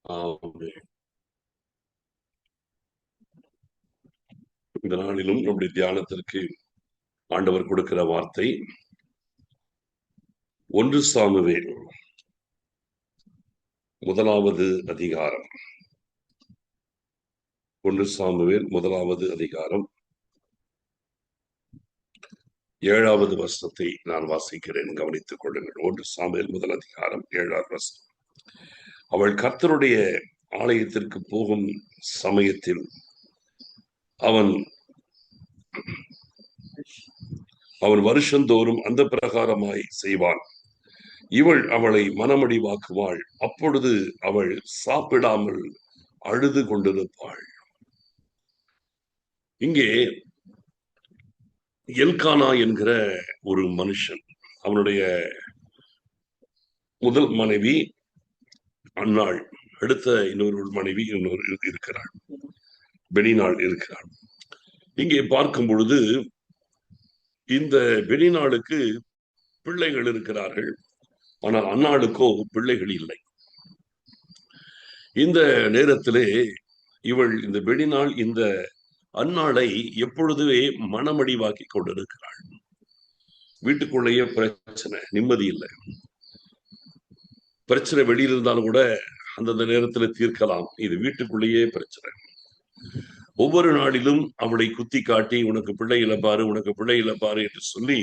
ஆமென். இந்த நாளிலும் நம்முடைய தியானத்திற்கு ஆண்டவர் கொடுக்கிற வார்த்தை 1 சாமுவேல் 1வது அதிகாரம். 1 சாமுவேல் 1வது அதிகாரம் 7வது வசனத்தை நான் வாசிக்கிறேன், கவனித்துக் கொள்ளுங்கள். 1 சாமுவேல் 1 அதிகாரம் 7வது வசனம். அவள் கர்த்தருடைய ஆலயத்திற்கு போகும் சமயத்தில் அவன் வருஷந்தோறும் அந்த பிரகாரமாய் செய்வான். இவள் அவளை மனமடிவாக்குவாள். அப்பொழுது அவள் சாப்பிடாமல் அழுது கொண்டிருப்பாள். இங்கே எல்கானா என்கிற ஒரு மனுஷன், அவனுடைய முதல் மனைவி அன்னாள், அடுத்த இன்னொரு மனைவி இருக்கிறாள், பெனினாள் இருக்கிறாள். இங்கே பார்க்கும் பொழுது இந்த பெனினாளுக்கு பிள்ளைகள் இருக்கிறார்கள், ஆனால் அன்னாளுக்கோ பிள்ளைகள் இல்லை. இந்த நேரத்திலே இவள், இந்த பெனினாள், இந்த அன்னாளை எப்பொழுதுமே மனமடிவாக்கி கொண்டிருக்கிறாள். வீட்டுக்குள்ளேயே பிரச்சனை, நிம்மதி இல்லை. பிரச்சனை வெளியில் இருந்தாலும் கூட அந்தந்த நேரத்தில் தீர்க்கலாம், இது வீட்டுக்குள்ளேயே பிரச்சனை. ஒவ்வொரு நாளிலும் அவளை குத்தி காட்டி, உனக்கு பிள்ளை இழப்பாரு, உனக்கு பிள்ளை இழப்பாரு என்று சொல்லி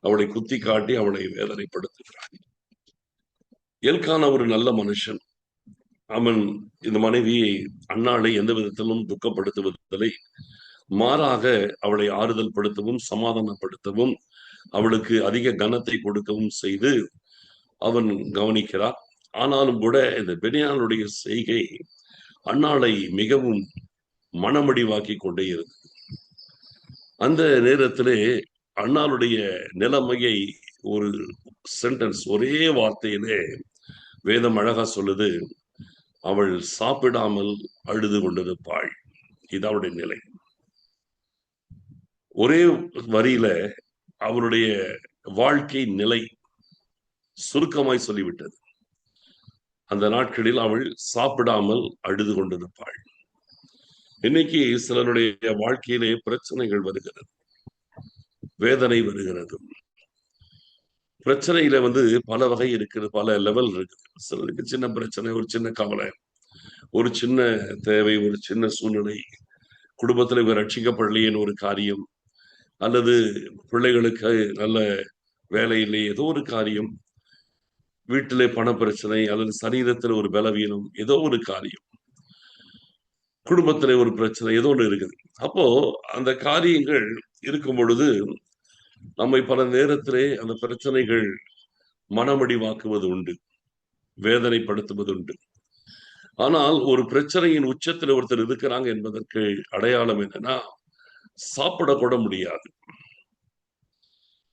அவளை குத்தி காட்டி அவளை வேதனைப்படுத்துகிறாள். எல்கானா ஒரு நல்ல மனுஷன். அவன் இந்த மனைவியை, அன்னாளை எந்த விதத்திலும் துக்கப்படுத்துவதில்லை, மாறாக அவளை ஆறுதல் படுத்தவும் சமாதானப்படுத்தவும் அவளுக்கு அதிக கனத்தை கொடுக்கவும் செய்து அவன் கவனிக்கிறார். ஆனாலும் கூட இந்த பெனினாளுடைய செய்கை அன்னாளை மிகவும் மனமடிவாக்கி கொண்டே இருந்தது. அந்த நேரத்திலே அன்னாளுடைய நிலைமையை ஒரு சென்டென்ஸ், ஒரே வார்த்தையிலே வேதம் அழகா சொல்லுது, அவள் சாப்பிடாமல் அழுது கொண்டிருப்பாள். இது அவளுடைய நிலை. ஒரே வரியில அவருடைய வாழ்க்கை நிலை சுருக்கமாய் சொல்லிவிட்டது. அந்த நாட்களில் அவள் சாப்பிடாமல் அழுது கொண்டிருப்பாள். இன்னைக்கு சிலருடைய வாழ்க்கையிலே பிரச்சனைகள் வருகிறது, வேதனை வருகிறது. பிரச்சனையில பல வகை இருக்குது, பல லெவல் இருக்குது. சிலருக்கு சின்ன பிரச்சனை, ஒரு சின்ன கவலை, ஒரு சின்ன தேவை, ஒரு சின்ன சூழ்நிலை, குடும்பத்துல இவங்க ரட்சிக்கப்படலையேன்னு ஒரு காரியம், அல்லது பிள்ளைகளுக்கு நல்ல வேலை இல்லை, ஏதோ ஒரு காரியம், வீட்டிலே பண பிரச்சனை, அல்லது சரீரத்துல ஒரு பலவீனம், ஏதோ ஒரு காரியம், குடும்பத்திலே ஒரு பிரச்சனை, ஏதோ ஒன்று இருக்குது. அப்போ அந்த காரியங்கள் இருக்கும் பொழுது நம்மை பல நேரத்திலே அந்த பிரச்சனைகள் மனமடிவாக்குவது உண்டு, வேதனைப்படுத்துவது உண்டு. ஆனால் ஒரு பிரச்சனையின் உச்சத்தில் ஒருத்தர் இருக்கிறாங்க என்பதற்கு அடையாளம் என்னன்னா, சாப்பிடக்கூட முடியாது.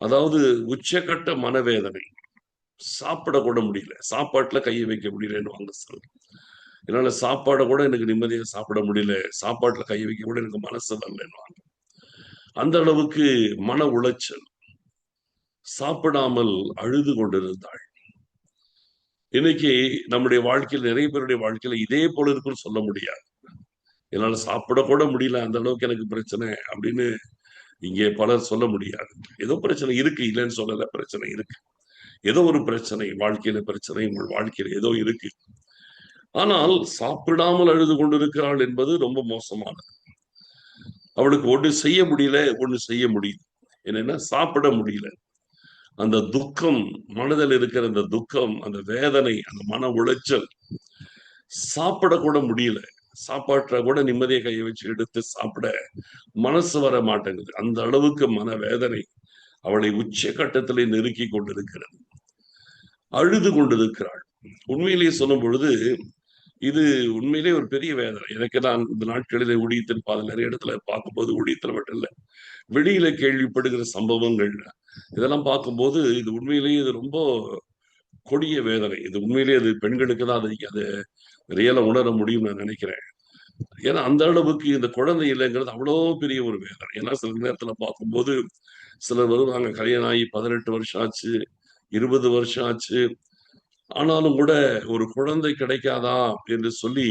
அதாவது உச்சக்கட்ட மனவேதனை, சாப்பிடக்கூட முடியல, சாப்பாட்டுல கையை வைக்க முடியலன்னு வாங்க சார். என்னால சாப்பாடை கூட எனக்கு நிம்மதியா சாப்பிட முடியல, சாப்பாட்டுல கை வைக்க கூட எனக்கு மனசு வரலன்னு வாங்க. அந்த அளவுக்கு மன உளைச்சல், சாப்பிடாமல் அழுது கொண்டிருந்தாள். இன்னைக்கு நம்முடைய வாழ்க்கையில், நிறைய பேருடைய வாழ்க்கையில இதே போல இருக்குன்னு சொல்ல முடியாது. என்னால சாப்பிடக்கூட முடியல, அந்த அளவுக்கு எனக்கு பிரச்சனை அப்படின்னு இங்கே பலர் சொல்ல முடியாது. ஏதோ பிரச்சனை இருக்கு, இல்லைன்னு சொல்லல, பிரச்சனை இருக்கு. ஏதோ ஒரு பிரச்சனை, வாழ்க்கையில பிரச்சனை, உங்கள் வாழ்க்கையில ஏதோ இருக்கு. ஆனால் சாப்பிடாமல் அழுது கொண்டிருக்கிறாள் என்பது ரொம்ப மோசமானது. அவளுக்கு ஒன்று செய்ய முடியல, ஒன்று செய்ய முடியுது. என்னன்னா, சாப்பிட முடியல. அந்த துக்கம், மனதில் இருக்கிற அந்த துக்கம், அந்த வேதனை, அந்த மன உளைச்சல், சாப்பிடக்கூட முடியல. சாப்பாட்டுல கூட நிம்மதியை கையை வச்சு எடுத்து சாப்பிட மனசு வர மாட்டேங்குது. அந்த அளவுக்கு மன வேதனை அவளை உச்ச கட்டத்திலே நெருக்கி கொண்டிருக்கிறது. அழுது கொண்டிருக்கிறாள். உண்மையிலேயே சொல்லும் பொழுது இது உண்மையிலே ஒரு பெரிய வேதனை. எனக்கு நான் இந்த நாட்களிலே ஊழியத்தின் நிறைய இடத்துல பார்க்கும்போது, ஊழியத்தில் மட்டும் இல்லை, வெளியில கேள்விப்படுகிற சம்பவங்கள், இதெல்லாம் பார்க்கும்போது இது உண்மையிலேயே இது ரொம்ப கொடிய வேதனை. இது உண்மையிலேயே அது பெண்களுக்கு தான் அது ரியலா உணர முடியும் நான் நினைக்கிறேன். ஏன்னா அந்த அளவுக்கு இந்த குழந்தை இல்லைங்கிறது அவ்வளோ பெரிய ஒரு வேதனை. ஏன்னா சில நேரத்துல பார்க்கும்போது சிலர் வருவாங்க, கல்யாணம் ஆகி 18 வருஷம் ஆச்சு, 20 வருஷம் ஆச்சு, ஆனாலும் கூட ஒரு குழந்தை கிடைக்காதா என்று சொல்லி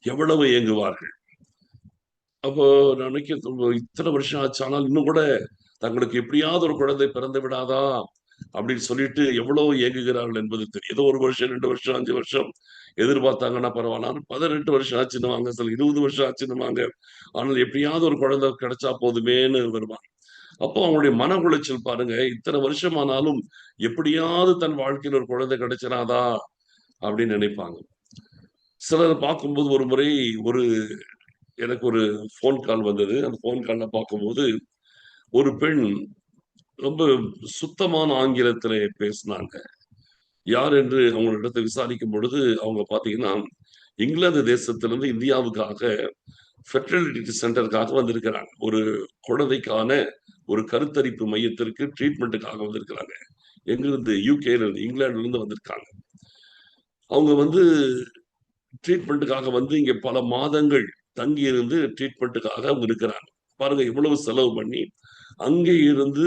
எவ்வளவு ஏங்குவார்கள். அப்போ நான் நினைக்கிறேன், இத்தனை வருஷம் ஆச்சு, ஆனால் இன்னும் கூட தங்களுக்கு எப்படியாவது ஒரு குழந்தை பிறந்து விடாதா அப்படின்னு சொல்லிட்டு எவ்வளவு ஏங்குகிறார்கள் என்பது தெரியும். ஏதோ 1 வருஷம், 2 வருஷம், 5 வருஷம் எதிர்பார்த்தாங்கன்னா பரவாயில்ல. ஆனா 18 வருஷம் ஆச்சுன்னுவாங்க, சில 20 வருஷம் ஆச்சுன்னுவாங்க. ஆனால் எப்படியாவது ஒரு குழந்தை கிடைச்சா போதுமேன்னு வருவாங்க. அப்போ அவங்களுடைய மன உளைச்சல் பாருங்க. இத்தனை வருஷம் ஆனாலும் எப்படியாவது தன் வாழ்க்கையில் ஒரு குழந்தை கிடைச்சிராதா அப்படின்னு நினைப்பாங்க. சிலர் பார்க்கும்போது ஒரு முறை ஒரு எனக்கு ஒரு ஃபோன் கால் வந்தது. அந்த ஃபோன் கால்ல பார்க்கும்போது ஒரு பெண் ரொம்ப சுத்தமான ஆங்கிலத்திலே பேசினாங்க. யார் என்று அவங்களிடத்தை விசாரிக்கும் பொழுது, அவங்க பார்த்தீங்கன்னா, இங்கிலாந்து தேசத்திலிருந்து இந்தியாவுக்காக ஃபெர்டிலிட்டி சென்டருக்காக வந்திருக்கிறாங்க. ஒரு குழந்தைக்கான ஒரு கருத்தரிப்பு மையத்திற்கு ட்ரீட்மென்ட்டுக்காக வந்திருக்கிறாங்க. எங்கிருந்து? யுகேல இருந்து, இங்கிலாந்துல இருந்து வந்திருக்காங்க. அவங்க வந்து ட்ரீட்மென்ட்டுக்காக வந்து இங்க பல மாதங்கள் தங்கி இருந்து ட்ரீட்மென்ட்டுக்காக அவங்க இருக்கிறாங்க. பாருங்க எவ்வளவு செலவு பண்ணி, அங்கே இருந்து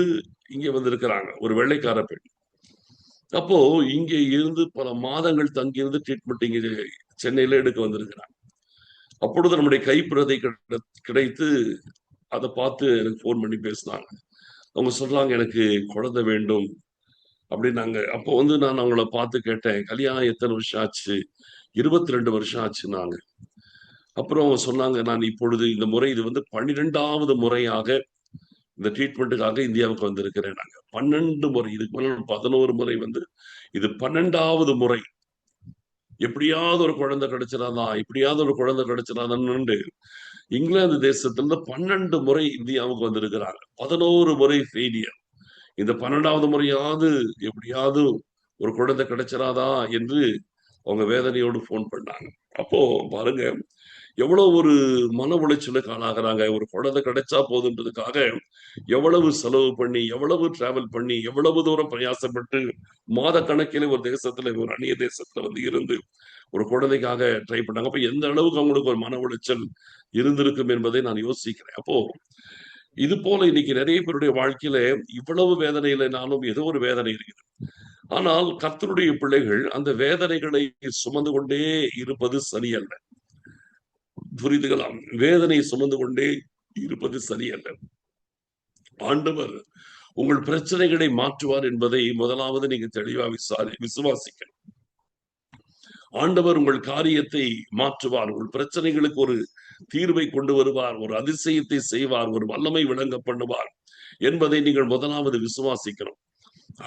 இங்க வந்திருக்கிறாங்க. ஒரு வெள்ளைக்கார பெண். அப்போ இங்கே இருந்து பல மாதங்கள் தங்கியிருந்து ட்ரீட்மெண்ட் இங்க சென்னையில எடுக்க வந்திருக்கிறாங்க. அப்பொழுது நம்முடைய கைப்பிரதை கிடைத்து அத பார்த்து எனக்கு ஃபோன் பண்ணி பேசினாங்க. அவங்க சொல்றாங்க, "எனக்கு குழந்தை வேண்டும்." அப்படின்னாங்க. அப்போ வந்து நான் அவங்கள பார்த்து கேட்டேன், "கல்யாணம் எத்தன வருஷம் ஆச்சு?" 22 வருஷம் ஆச்சுன்னாங்க. அப்புறம் அவங்க சொன்னாங்க, "நான் இப்பொழுது இந்த முறை இது வந்து 12வது முறையாக இந்த ட்ரீட்மென்ட்டுக்காக இந்தியாவுக்கு வந்திருக்கிறேன்னாங்க." 12 முறை. இதுக்கு முன்னால 11 முறை வந்து, இது 12வது முறை. எப்படியாவது ஒரு குழந்தை கிடைச்சிராதா? எப்படியாவது ஒரு குழந்தை கிடைச்சிராதான்னு இங்கிலாந்து தேசத்திலிருந்து 12 முறை இந்தியாவுக்கு வந்திருக்கிறாங்க. 11 முறை ஃபெயிலியர். இந்த 12வது முறையாவது எப்படியாவது ஒரு குழந்தை கிடைச்சிராதா என்று அவங்க வேதனையோடு ஃபோன் பண்ணாங்க. அப்போ பாருங்க, எவ்வளவு ஒரு மன உளைச்சலுக்கு ஆளாகுறாங்க. ஒரு குழந்தை கிடைச்சா போதுன்றதுக்காக எவ்வளவு செலவு பண்ணி, எவ்வளவு டிராவல் பண்ணி, எவ்வளவு தூரம் பிரயாசப்பட்டு மாதக்கணக்கிலே ஒரு தேசத்துல, ஒரு அந்நிய தேசத்துல வந்து இருந்து ஒரு குழந்தைக்காக ட்ரை பண்ணாங்க. அப்ப எந்த அளவுக்கு அவங்களுக்கு ஒரு மன உளைச்சல் இருந்திருக்கும் என்பதை நான் யோசிக்கிறேன். அப்போ இது போல இன்னைக்கு நிறைய பேருடைய வாழ்க்கையில இவ்வளவு வேதனை இல்லைனாலும் ஏதோ ஒரு வேதனை இருக்குது. ஆனால் கர்த்தருடைய பிள்ளைகள் அந்த வேதனைகளை சுமந்து கொண்டே இருப்பது சரியல்ல. புரிதுகளா? வேதனை சுமந்து கொண்டே இருப்பது சரியல்ல. ஆண்டவர் உங்கள் பிரச்சனைகளை மாற்றுவார் என்பதை முதலாவது நீங்க தெளிவா விசுவாசிக்கணும். ஆண்டவர் உங்கள் காரியத்தை மாற்றுவார். உங்கள் பிரச்சனைகளுக்கு ஒரு தீர்வை கொண்டு வருவார். ஒரு அதிசயத்தை செய்வார். ஒரு வல்லமை விளங்க பண்ணுவார் என்பதை நீங்கள் முதலாவது விசுவாசிக்கணும்.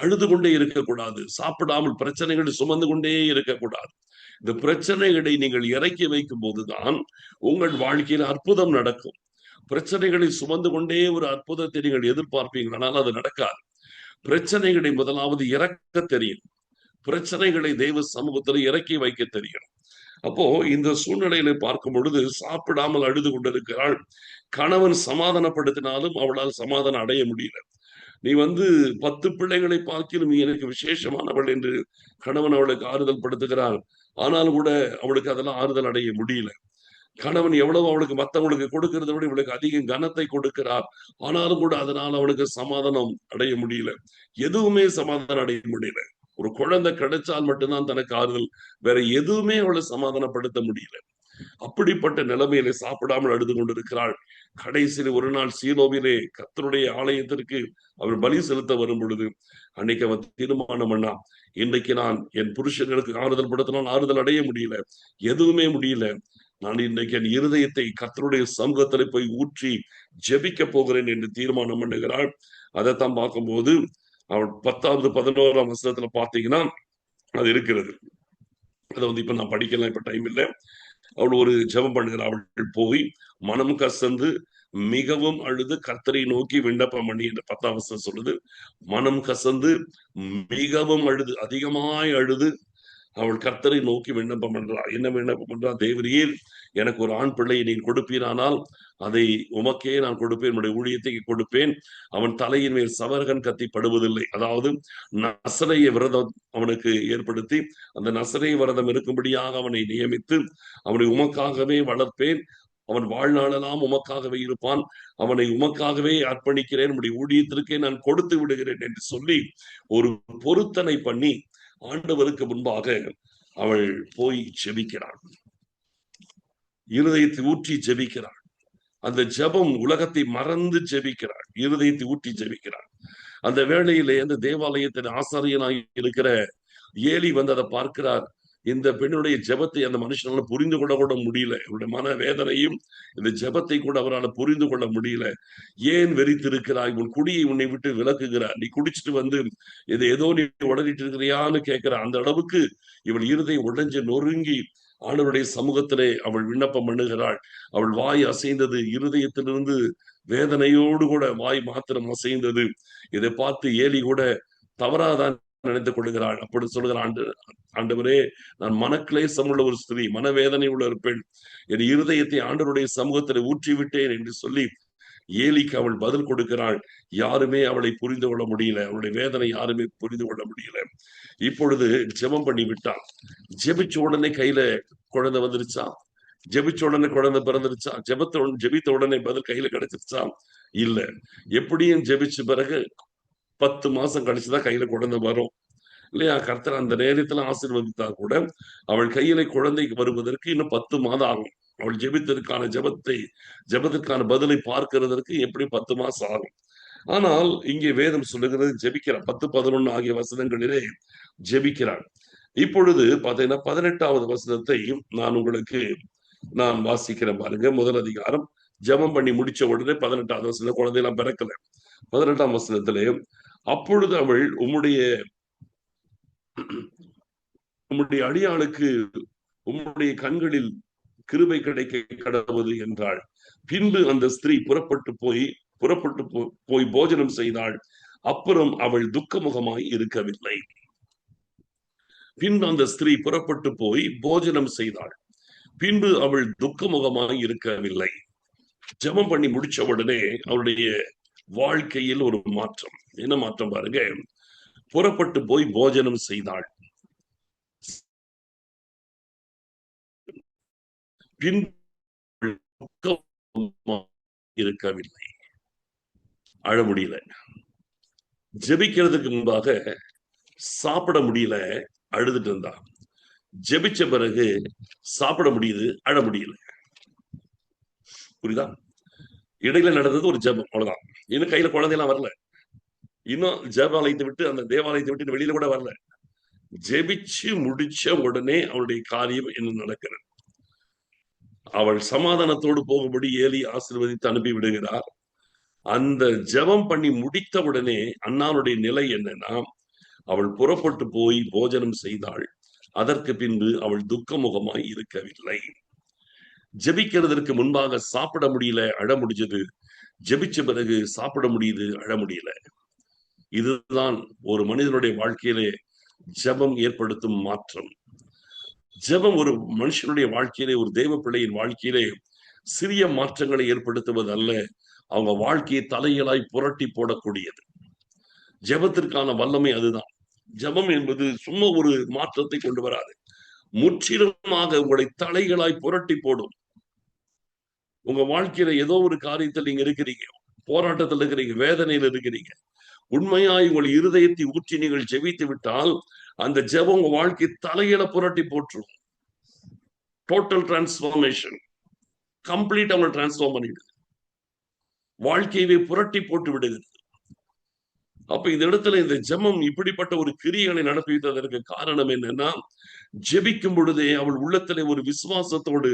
அழுது கொண்டே இருக்கக்கூடாது. சாப்பிடாமல் பிரச்சனைகளை சுமந்து கொண்டே இருக்கக்கூடாது. இந்த பிரச்சனைகளை நீங்கள் இறக்கி வைக்கும் போதுதான் உங்கள் வாழ்க்கையில் அற்புதம் நடக்கும். பிரச்சனைகளை சுமந்து கொண்டே ஒரு அற்புதத்தை நீங்கள் எதிர்பார்ப்பீங்களானால் அது நடக்காது. பிரச்சனைகளை முதலாவது இறக்க தெரியும். பிரச்சனைகளை தெய்வ சமூகத்தில் இறக்கி வைக்க தெரியும். அப்போ இந்த சூழ்நிலையில பார்க்கும் பொழுது சாப்பிடாமல் அழுது கொண்டிருக்கிறாள். கணவன் சமாதானப்படுத்தினாலும் அவளால் சமாதானம் அடைய முடியல. நீ வந்து 10 பிள்ளைகளை பார்க்கிலும் நீ எனக்கு விசேஷமானவள் என்று கணவன் அவளுக்கு ஆறுதல் படுத்துகிறான். ஆனாலும் கூட அவளுக்கு அதெல்லாம் ஆறுதல் அடைய முடியல. கணவன் எவ்வளவு அவளுக்கு மத்தவங்களுக்கு கொடுக்கிறத விட இவளுக்கு அதிக கனத்தை கொடுக்கிறார். ஆனாலும் கூட அதனால அவளுக்கு சமாதானம் அடைய முடியல. எதுவுமே சமாதானம் அடைய முடியல. ஒரு குழந்தை கிடைச்சால் மட்டும்தான் தனக்கு ஆறுதல். வேற எதுவுமே அவளை சமாதானப்படுத்த முடியல. அப்படிப்பட்ட நிலைமையிலே சாப்பிடாமல் அழுது கொண்டிருக்கிறாள். கடைசியில் ஒரு நாள் சீலோவிலே கர்த்தருடைய ஆலயத்திற்கு அவர் பலி செலுத்த வரும் பொழுது அன்னைக்கு அவன் தீர்மானம் பண்ணா, இன்றைக்கு நான் என் புருஷர்களுக்கு ஆறுதல் படுத்தினால் ஆறுதல் அடைய முடியல. எதுவுமே முடியல. நான் இன்றைக்கு என் இருதயத்தை கர்த்தருடைய சமூகத்தில் போய் ஊற்றி ஜெபிக்க போகிறேன் என்று தீர்மானம் பண்ணுகிறாள். அதைத்தான் பார்க்கும்போது அவள் 10வது 11ஆம் வசனத்துல பார்த்தீங்கன்னா அது இருக்கிறது. அதை வந்து இப்ப நான் படிக்கலாம், இப்ப டைம் இல்லை. அவள் ஒரு ஜெபம் பண்ணுகிறாள். அவள் போய் மனம் கசந்து மிகவும் அழுது கர்த்தரை நோக்கி விண்ணப்பம் பண்ணி என்று 10ஆம் வசனம் சொல்லுது. மனம் கசந்து மிகவும் அழுது, அதிகமாய் அழுது அவள் கர்த்தரை நோக்கி விண்ணப்பம் பண்றாள். என்ன விண்ணப்பம் பண்றா? தேவரீர் எனக்கு ஒரு ஆண் பிள்ளையை நீ கொடுப்பீரானால் அதை உமக்கே நான் கொடுப்பேன், என்னுடைய ஊழியத்தை கொடுப்பேன். அவன் தலையின் மேல் சவரகன் கத்தி படுவதில்லை. அதாவது நசரேய விரதம் அவனுக்கு ஏற்படுத்தி அந்த நசரேய விரதம் இருக்கும்படியாக அவனை நியமித்து அவனை உமக்காகவே வளர்ப்பேன். அவன் வாழ்நாளெல்லாம் உமக்காகவே இருப்பான். அவனை உமக்காகவே அர்ப்பணிக்கிறேன், நம்முடைய ஊழியத்திற்கே நான் கொடுத்து விடுகிறேன் என்று சொல்லி ஒரு பொருத்தனை பண்ணி ஆண்டவருக்கு முன்பாக அவள் போய் ஜெபிக்கிறாள். இருதயத்தை ஊற்றி ஜெபிக்கிறாள். அந்த ஜெபம் உலகத்தை மறந்து ஜெபிக்கிறாள். இருதயத்தை ஊற்றி ஜெபிக்கிறாள். அந்த வேளையிலே அந்த தேவாலயத்தின் ஆசாரியனாய் இருக்கிற ஏலி வந்து அதை பார்க்கிறார். இந்த பெண்ணுடைய ஜெபத்தை அந்த மனுஷனால புரிந்து கொள்ள கூட முடியல. அவருடைய மன வேதனையும் இந்த ஜெபத்தை கூட அவரால் புரிந்து கொள்ள முடியல. ஏன் வெறித்திருக்கிறாய்? உன் குடியை உன்னை விட்டு விலக்குகிறார். நீ குடிச்சிட்டு வந்து இது ஏதோ நீ உடனிட்டு இருக்கிறியான்னு கேட்கிற அந்த அளவுக்கு இவள் இருதயம் உடைஞ்சு நொறுங்கி ஆண்டவருடைய சமூகத்திலே அவள் விண்ணப்பம் பண்ணுகிறாள். அவள் வாய் அசைந்தது, இருதயத்திலிருந்து வேதனையோடு கூட வாய் மாத்திரம் அசைந்தது. இதை பார்த்து ஏலி கூட தவறாதான் நினைத்துக் கொள்கிறாள். அப்படி சொல்லுகிற ஆண்டவரே, நான் மனக்லேசம் உள்ள ஒரு ஸ்திரீ, மனவேதனை உள்ள ஒரு பெண், என் இருதயத்தை ஆண்டவருடைய சமூகத்தில் ஊற்றி விட்டேன் என்று சொல்லி ஏலிக்கு அவள் பதில் கொடுக்கிறாள். யாருமே அவளை புரிந்து கொள்ள முடியல. அவளுடைய வேதனை யாருமே புரிந்து கொள்ள முடியல. இப்பொழுது ஜெபம் பண்ணி விட்டான். ஜெபிச்ச உடனே கையில குழந்தை வந்துருச்சா? ஜெபிச்ச உடனே குழந்தை பிறந்துருச்சா? ஜெபித்த உடனே பதில் கையில கிடைச்சிருச்சா? இல்ல. எப்படியும் ஜெபிச்ச பிறகு 10 மாசம் கழிச்சுதான் கையில குழந்தை வரும் இல்லையா? கர்த்தர் அந்த நேரத்துல ஆசீர்வதித்தா கூட அவள் கையில குழந்தைக்கு வருவதற்கு இன்னும் 10 மாதம் ஆகும். அவள் ஜெபத்திற்கான பதிலை பார்க்கிறதற்கு எப்படி 10 மாசம் ஆகும். ஆனால் இங்கே வேதம் சொல்லுகிறது ஜெபிக்கிறார். 10, 11 ஆகிய வசனங்களிலே ஜெபிக்கிறார். இப்பொழுது பாத்தீங்கன்னா 18வது வசனத்தை நான் வாசிக்கிறேன் பாருங்க. முதல் அதிகாரம் ஜெபம் பண்ணி முடிச்ச உடனே 18வது வசனம், குழந்தையெல்லாம் பிறக்கல. 18ஆம் வசனத்திலே, அப்பொழுது அவள் உம்முடைய அடியாளுக்கு உம்முடைய கண்களில் கிருபை கிடைக்க கடவுது என்றாள். பின்பு அந்த ஸ்திரீ புறப்பட்டு போய் போஜனம் செய்தாள். அப்புறம் அவள் துக்கமுகமாய் இருக்கவில்லை. பின்பு அந்த ஸ்திரீ புறப்பட்டு போய் போஜனம் செய்தாள். பின்பு அவள் துக்கமுகமாய் இருக்கவில்லை. ஜெபம் பண்ணி முடிச்ச உடனே அவருடைய வாழ்க்கையில் ஒரு மாற்றம். என்ன மாற்றம் பாருங்க. புறப்பட்டு போய் போஜனம் செய்தாள். பின் இருக்கவில்லை. அழ முடியல. ஜெபிக்கிறதுக்கு முன்பாக சாப்பிட முடியல, அழுதுட்டு இருந்தா. ஜெபிச்ச பிறகு சாப்பிட முடியுது, அழ முடியல. புரியுதா? இடையில நடந்தது ஒரு ஜெபம், அவ்வளவுதான். இன்னும் கையில குழந்தையெல்லாம் வரல. இன்னும் ஜெபாலயத்தை விட்டு, அந்த தேவாலயத்தை விட்டு வெளியில கூட வரல. ஜெபிச்சு முடிச்ச உடனே அவளுடைய காரியம் என்ன நடக்கிறது? அவள் சமாதானத்தோடு போகும்படி ஏலி ஆசீர்வதித்து அனுப்பி விடுகிறார். அந்த ஜெபம் பண்ணி முடித்த உடனே அன்னாளுடைய நிலை என்னன்னா, அவள் புறப்பட்டு போய் போஜனம் செய்தாள். அதற்கு பின்பு அவள் துக்கமுகமாய் இருக்கவில்லை. ஜெபிக்கிறதற்கு முன்பாக சாப்பிட முடியல, அழ முடிஞ்சது. ஜெபிச்ச பிறகு சாப்பிட முடியுது, அழ முடியல. இதுதான் ஒரு மனிதனுடைய வாழ்க்கையிலே ஜெபம் ஏற்படுத்தும் மாற்றம். ஜெபம் ஒரு மனுஷனுடைய வாழ்க்கையிலே, ஒரு தேவ பிள்ளையின் வாழ்க்கையிலே சிறிய மாற்றங்களை ஏற்படுத்துவது அல்ல, அவங்க வாழ்க்கையை தலைகளாய் புரட்டி போடக்கூடியது. ஜெபத்திற்கான வல்லமை அதுதான். ஜெபம் என்பது சும்மா ஒரு மாற்றத்தை கொண்டு வராது, முற்றிலுமாக உங்களை தலைகளாய் புரட்டி போடும். உங்க வாழ்க்கையில ஏதோ ஒரு காரியத்தில் நீங்க இருக்கிறீங்க, போராட்டத்தில் இருக்கிறீங்க, வேதனையில் இருக்கிறீங்க. உண்மையாய் உங்கள் இருதயத்தை ஊற்றி நீங்கள் ஜெபித்து விட்டால் அந்த ஜெபம் உங்க வாழ்க்கை தலையில புரட்டி போட்டுரும். டோட்டல் டிரான்ஸ்பார்மேஷன், கம்ப்ளீட் அவங்க டிரான்ஸ்பார்ம் பண்ணிடுது, வாழ்க்கையை புரட்டி போட்டு விடுகிறது. அப்ப இந்த இடத்துல இந்த ஜெபம் இப்படிப்பட்ட ஒரு கிரியைகளை நடப்பித்ததற்கு காரணம் என்னன்னா, ஜெபிக்கும் பொழுதே அவள் உள்ளத்திலே ஒரு விசுவாசத்தோடு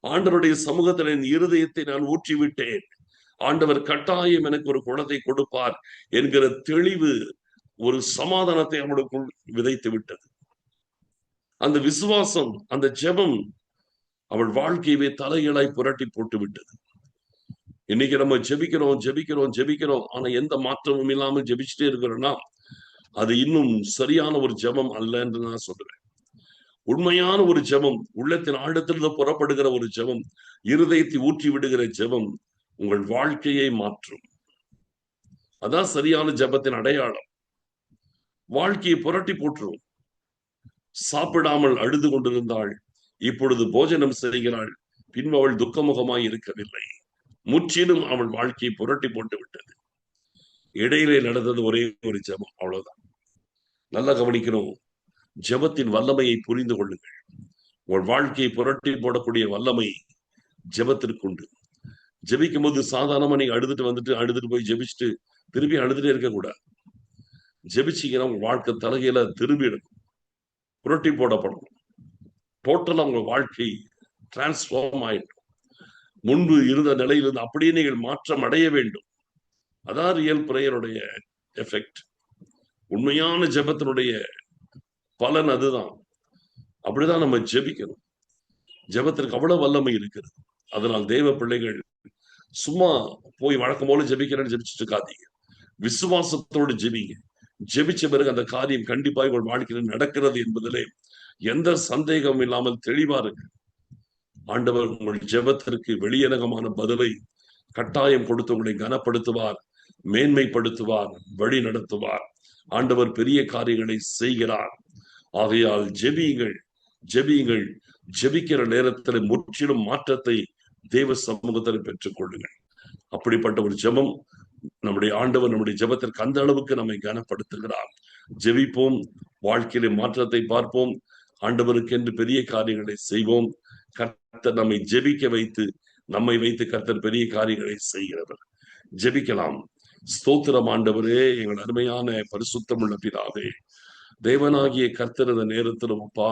ஆண்டவருடைய சமூகத்தில் என் இருதயத்தை நான் ஊற்றி விட்டேன், ஆண்டவர் கட்டாயம் எனக்கு ஒரு குழந்தை கொடுப்பார் என்கிற தெளிவு, ஒரு சமாதானத்தை அவளுக்குள் விதைத்து விட்டது. அந்த விசுவாசம், அந்த ஜெபம் அவள் வாழ்க்கையவே தலைகளாய் புரட்டி போட்டு விட்டது. இன்னைக்கு நம்ம ஜெபிக்கிறோம், ஆனா எந்த மாற்றமும் இல்லாமல் ஜெபிச்சுட்டே இருக்கிறோம்னா அது இன்னும் சரியான ஒரு ஜெபம் அல்ல என்று நான் சொல்றேன். உண்மையான ஒரு ஜெபம், உள்ளத்தின் ஆழத்திலிருந்து புறப்படுகிற ஒரு ஜெபம், இருதயத்தை ஊற்றி விடுகிற ஜெபம் உங்கள் வாழ்க்கையை மாற்றும். அதான் சரியான ஜெபத்தின் அடையாளம். வாழ்க்கையை புரட்டி போட்டுரும். சாப்பிடாமல் அழுது கொண்டிருந்தாள், இப்பொழுது போஜனம் செய்கிறாள். பின்பு அவள் துக்கமுகமாய் இருக்கவில்லை. முற்றிலும் அவள் வாழ்க்கையை புரட்டி போட்டு விட்டது. இடையிலே நடந்தது ஒரே ஒரு ஜெபம், அவ்வளவுதான். நல்லா கவனிக்கணும். ஜெபத்தின் வல்லமையை புரிந்து கொள்ளுங்கள். உங்கள் வாழ்க்கையை புரட்டி போடக்கூடிய வல்லமை ஜெபத்திற்கு உண்டு. ஜெபிக்கும் போது சாதாரணமா நீங்க அழுதுட்டு போய் ஜெபிச்சுட்டு திருப்பி அழுதுட்டே இருக்கக்கூடாது. ஜெபிச்சீங்கன்னா உங்க வாழ்க்கை தலைகையில திரும்பி எடுக்கும், புரட்டி போடப்படணும். டோட்டலா உங்க வாழ்க்கை டிரான்ஸ்ஃபார்ம் ஆயிடும். முன்பு இருந்த நிலையிலிருந்து அப்படியே நீங்கள் மாற்றம் அடைய வேண்டும். அதான் ரியல் பிரேயருடைய எஃபெக்ட். உண்மையான ஜெபத்தினுடைய பலன் அதுதான். அப்படிதான் நம்ம ஜெபிக்கணும். ஜெபத்திற்கு அவ்வளவு வல்லமை இருக்கிறது. அதனால் தேவ பிள்ளைகள் சும்மா போய் வழக்கம் போல ஜெபிக்கிறேன்னு ஜெபிச்சுட்டு இருக்காதீங்க. விசுவாசத்தோடு ஜெபிங்க. ஜெபிச்ச பிறகு அந்த காரியம் கண்டிப்பாக உங்கள் வாழ்க்கையில் நடக்கிறது என்பதிலே எந்த சந்தேகமும் இல்லாமல் தெளிவா இருக்கு. ஆண்டவர் உங்கள் ஜெபத்திற்கு வெளியரங்கமான பதிலை கட்டாயம் கொடுத்து உங்களை கனப்படுத்துவார், மேன்மைப்படுத்துவார், வழி நடத்துவார். ஆண்டவர் பெரிய காரியங்களை செய்கிறார். ஆகையால் ஜெபியுங்கள், ஜெபியுங்கள். ஜெபிக்கிற நேரத்தில் முற்றிலும் மாற்றத்தை தேவ சமூகத்தில் பெற்றுக் கொள்ளுங்கள். அப்படிப்பட்ட ஒரு ஜெபம் நம்முடைய ஆண்டவர் நம்முடைய ஜெபத்திற்கு அந்த அளவுக்கு நம்மை கனப்படுத்துகிறார். ஜெபிப்போம், வாழ்க்கையில மாற்றத்தை பார்ப்போம், ஆண்டவருக்கு என்று பெரிய காரியங்களை செய்வோம். கர்த்தர் நம்மை ஜெபிக்க வைத்து நம்மை வைத்து கர்த்தர் பெரிய காரியங்களை செய்கிறவர். ஜெபிக்கலாம். ஸ்தோத்திரம் ஆண்டவரே, எங்கள் அருமையான பரிசுத்தமுள்ள பிதாவே, தேவனாகிய கர்த்தர் இந்த நேரத்திலும் அப்பா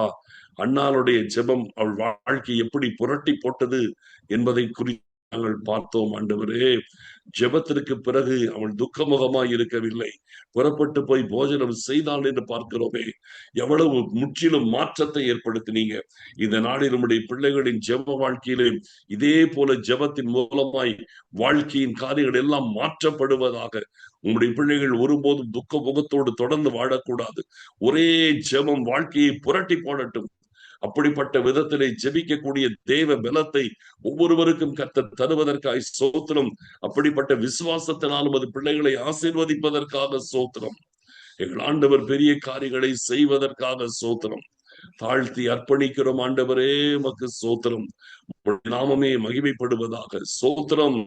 அண்ணாளுடைய ஜெபம் அவள் வாழ்க்கை எப்படி புரட்டி போட்டது என்பதை குறித்து நாங்கள் பார்த்தோம் ஆண்டவரே. ஜெபத்திற்கு பிறகு அவள் துக்கமுகமாய் இருக்கவில்லை, புறப்பட்டு போய் போஜனம் செய்தாள் என்று பார்க்கிறோமே. எவ்வளவு முற்றிலும் மாற்றத்தை ஏற்படுத்தினீங்க. இந்த நாளில் நம்முடைய பிள்ளைகளின் ஜெப வாழ்க்கையிலே இதே போல ஜெபத்தின் மூலமாய் வாழ்க்கையின் காரியங்கள் எல்லாம் மாற்றப்படுவதாக. உங்களுடைய பிள்ளைகள் ஒருபோதும் துக்க முகத்தோடு தொடர்ந்து வாழக்கூடாது. ஒரே ஜெபம் வாழ்க்கையை புரட்டி போடட்டும். அப்படிப்பட்ட விதத்திலே ஜெபிக்கக்கூடிய தேவ பலத்தை ஒவ்வொருவருக்கும் கர்த்தர் தருவதற்காக ஸ்தோத்திரம். அப்படிப்பட்ட விசுவாசத்தினாலும் அது பிள்ளைகளை ஆசீர்வதிப்பதற்காக ஸ்தோத்திரம். எங்கள் ஆண்டவர் பெரிய காரியங்களை செய்வதற்காக ஸ்தோத்திரம். தாழ்த்தி அர்ப்பணிக்கிறோம் ஆண்டவரே, உமக்கு ஸ்தோத்திரம். நாமமே மகிமைப்படுவதாக. ஸ்தோத்திரம்.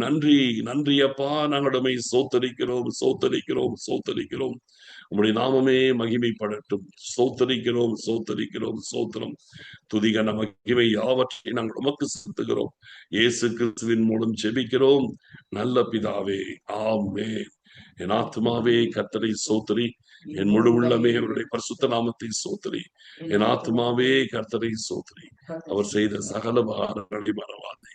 நன்றி, நன்றி அப்பா. நாங்களுமே ஸ்தோத்தரிக்கிறோம், ஸ்தோத்தரிக்கிறோம், ஸ்தோத்தரிக்கிறோம். உம்முடைய நாமமே மகிமைப்படட்டும். ஸ்தோத்தரிக்கிறோம், ஸ்தோத்தரிக்கிறோம், ஸ்தோத்திரம். துதிகன மகிமை யாவற்றை நாங்கள் உமக்கு செலுத்துகிறோம். இயேசு கிறிஸ்துவின் மூலம் ஜெபிக்கிறோம் நல்ல பிதாவே, ஆமென். என் ஆத்மாவே கர்த்தரை ஸ்தோத்திரி, என் முழு உள்ளமே அவருடைய பரிசுத்த நாமத்தை ஸ்தோத்திரி. என் ஆத்மாவே கர்த்தரை ஸ்தோத்திரி, அவர் செய்த சகல உபகாரங்களை மறவாதே.